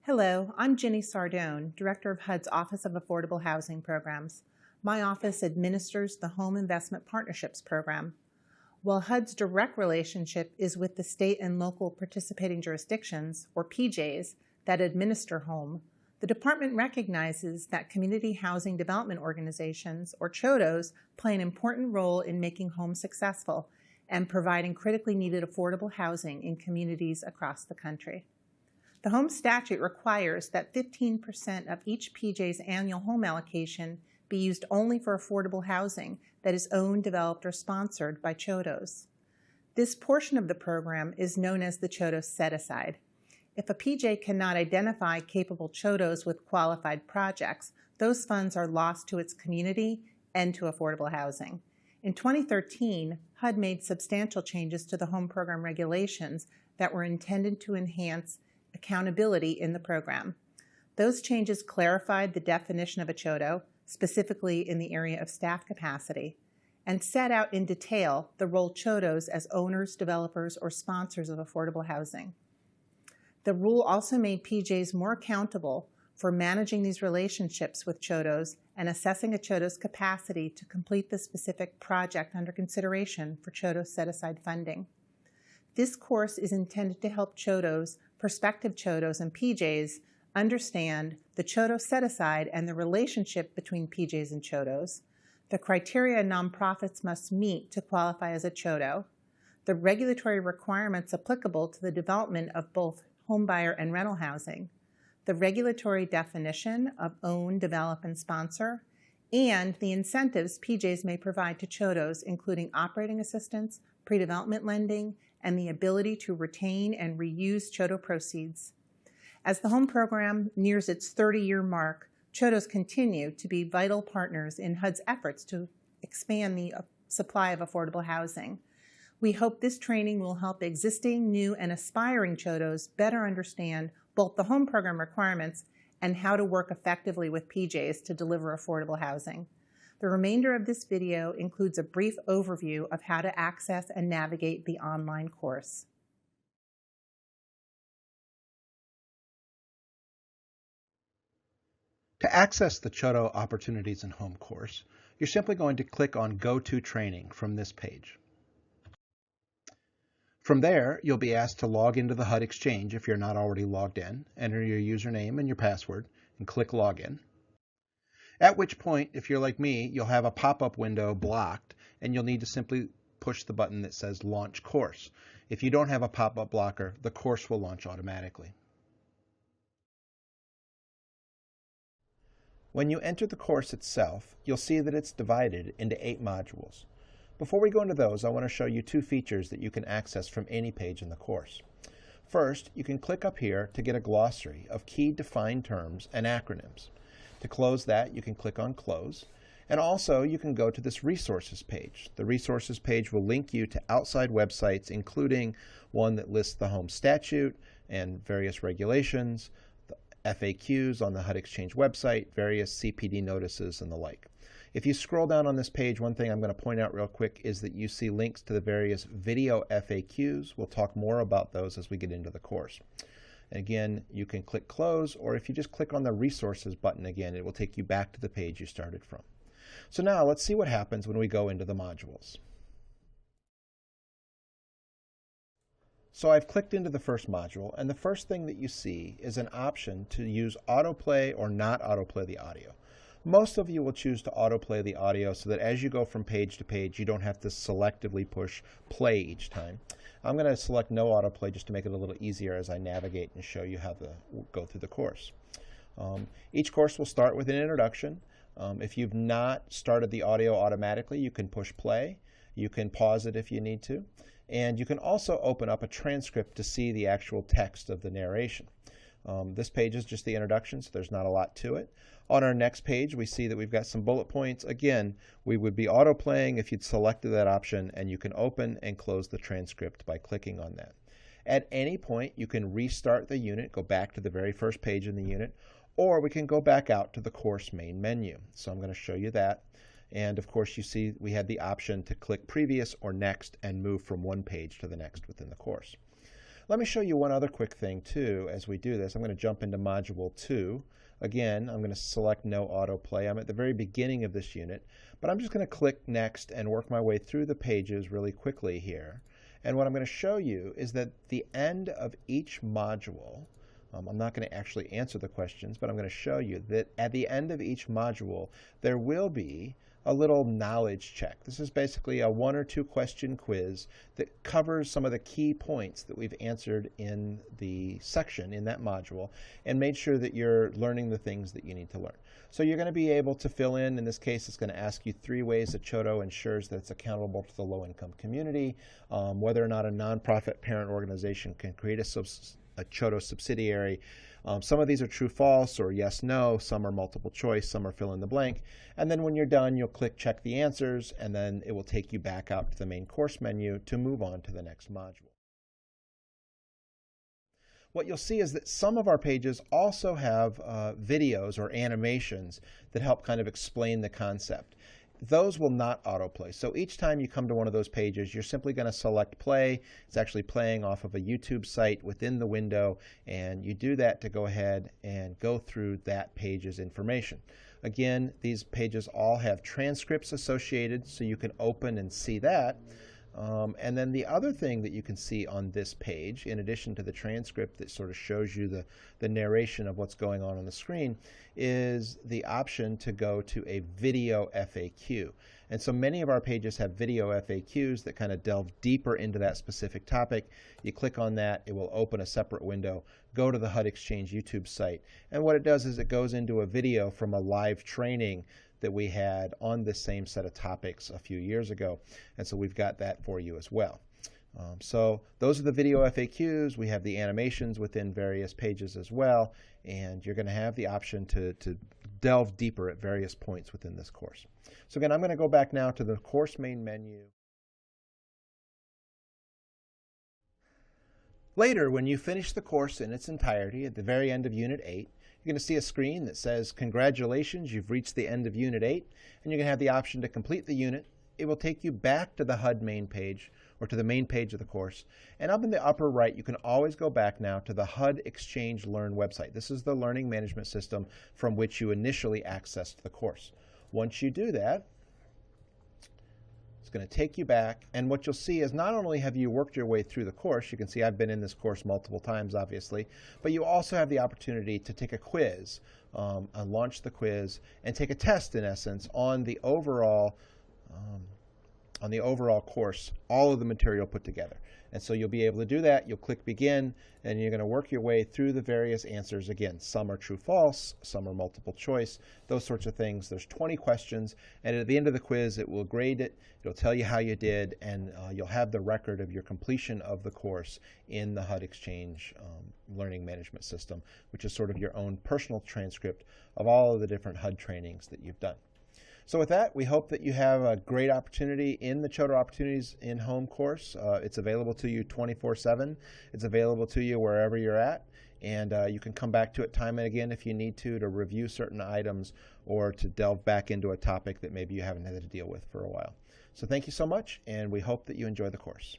Hello, I'm Ginny Sardone, Director of HUD's Office of Affordable Housing Programs. My office administers the Home Investment Partnerships Program. While HUD's direct relationship is with the state and local participating jurisdictions, or PJs, that administer HOME, the Department recognizes that community housing development organizations, or CHDOs, play an important role in making HOME successful and providing critically needed affordable housing in communities across the country. The HOME statute requires that 15% of each PJ's annual home allocation be used only for affordable housing that is owned, developed, or sponsored by CHDOs. This portion of the program is known as the CHDO set-aside. If a PJ cannot identify capable CHDOs with qualified projects, those funds are lost to its community and to affordable housing. In 2013, HUD made substantial changes to the HOME program regulations that were intended to enhance accountability in the program. Those changes clarified the definition of a CHDO, specifically in the area of staff capacity, and set out in detail the role CHDOs as owners, developers, or sponsors of affordable housing. The rule also made PJs more accountable for managing these relationships with CHDOs and assessing a CHDO's capacity to complete the specific project under consideration for CHDO set-aside funding. This course is intended to help CHDOs, prospective CHDOs, and PJs understand the CHDO set-aside and the relationship between PJs and CHDOs, the criteria nonprofits must meet to qualify as a CHDO, the regulatory requirements applicable to the development of both homebuyer and rental housing, the regulatory definition of own, develop, and sponsor, and the incentives PJs may provide to CHDOs, including operating assistance, pre-development lending, and the ability to retain and reuse CHDO proceeds. As the HOME program nears its 30-year mark, CHDOs continue to be vital partners in HUD's efforts to expand the supply of affordable housing. We hope this training will help existing, new, and aspiring CHDOs better understand both the HOME program requirements and how to work effectively with PJs to deliver affordable housing. The remainder of this video includes a brief overview of how to access and navigate the online course. To access the CHDO Opportunities in HOME course, you're simply going to click on Go to Training from this page. From there, you'll be asked to log into the HUD Exchange if you're not already logged in, enter your username and your password, and click Login. At which point, if you're like me, you'll have a pop-up window blocked, and you'll need to simply push the button that says Launch Course. If you don't have a pop-up blocker, the course will launch automatically. When you enter the course itself, you'll see that it's divided into 8 modules. Before we go into those, I want to show you 2 features that you can access from any page in the course. First, you can click up here to get a glossary of key defined terms and acronyms. To close that, you can click on Close. And also, you can go to this Resources page. The Resources page will link you to outside websites, including one that lists the HOME statute and various regulations, the FAQs on the HUD Exchange website, various CPD notices, and the like. If you scroll down on this page, one thing I'm going to point out real quick is that you see links to the various video FAQs. We'll talk more about those as we get into the course. Again, you can click Close, or if you just click on the Resources button again, it will take you back to the page you started from. So now let's see what happens when we go into the modules. So I've clicked into the first module, and the first thing that you see is an option to use autoplay or not autoplay the audio. Most of you will choose to autoplay the audio so that as you go from page to page, you don't have to selectively push play each time. I'm going to select no autoplay just to make it a little easier as I navigate and show you how to go through the course. Each course will start with an introduction. If you've not started the audio automatically, you can push play. You can pause it if you need to. And you can also open up a transcript to see the actual text of the narration. This page is just the introduction, so there's not a lot to it. On our next page, we see that we've got some bullet points. Again, we would be auto-playing if you'd selected that option, and you can open and close the transcript by clicking on that. At any point, you can restart the unit, go back to the very first page in the unit, or we can go back out to the course main menu. So I'm going to show you that. And of course, you see we had the option to click Previous or Next and move from one page to the next within the course. Let me show you one other quick thing too as we do this. I'm going to jump into Module 2. Again, I'm going to select No Autoplay. I'm at the very beginning of this unit, but I'm just going to click Next and work my way through the pages really quickly here. And what I'm going to show you is that the end of each module, I'm not going to actually answer the questions, but I'm going to show you that at the end of each module, there will be a little knowledge check. This is basically a 1 or 2 question quiz that covers some of the key points that we've answered in the section in that module and made sure that you're learning the things that you need to learn. So you're going to be able to fill in this case, it's going to ask you 3 ways that CHDO ensures that it's accountable to the low-income community, whether or not a nonprofit parent organization can create a CHDO subsidiary. Some of these are true, false, or yes, no. Some are multiple choice. Some are fill in the blank. And then when you're done, you'll click check the answers, and then it will take you back out to the main course menu to move on to the next module. What you'll see is that some of our pages also have videos or animations that help kind of explain the concept. Those will not autoplay. So each time you come to one of those pages, you're simply going to select play. It's actually playing off of a YouTube site within the window, and you do that to go ahead and go through that page's information. Again, these pages all have transcripts associated, so you can open and see that. And then the other thing that you can see on this page, in addition to the transcript that sort of shows you the narration of what's going on the screen, is the option to go to a video FAQ. And so many of our pages have video FAQs that kind of delve deeper into that specific topic. You click on that, it will open a separate window, go to the HUD Exchange YouTube site. And what it does is it goes into a video from a live training that we had on this same set of topics a few years ago. And so we've got that for you as well. So those are the video FAQs. We have the animations within various pages as well. And you're going to have the option to delve deeper at various points within this course. So again, I'm going to go back now to the course main menu. Later, when you finish the course in its entirety at the very end of Unit 8, you're going to see a screen that says, congratulations, you've reached the end of Unit 8, and you're going to have the option to complete the unit. It will take you back to the HUD main page, or to the main page of the course. And up in the upper right, you can always go back now to the HUD Exchange Learn website. This is the learning management system from which you initially accessed the course. Once you do that, it's going to take you back, and what you'll see is not only have you worked your way through the course, you can see I've been in this course multiple times obviously, but you also have the opportunity to take a quiz, launch the quiz, and take a test in essence on the overall course, all of the material put together. And so you'll be able to do that. You'll click begin, and you're going to work your way through the various answers. Again, some are true, false, some are multiple choice, those sorts of things. There's 20 questions, and at the end of the quiz, it will grade it. It'll tell you how you did, and you'll have the record of your completion of the course in the HUD Exchange Learning Management System, which is sort of your own personal transcript of all of the different HUD trainings that you've done. So with that, we hope that you have a great opportunity in the CHDO Opportunities in Home course. It's available to you 24/7. It's available to you wherever you're at. And you can come back to it time and again if you need to review certain items or to delve back into a topic that maybe you haven't had to deal with for a while. So thank you so much, and we hope that you enjoy the course.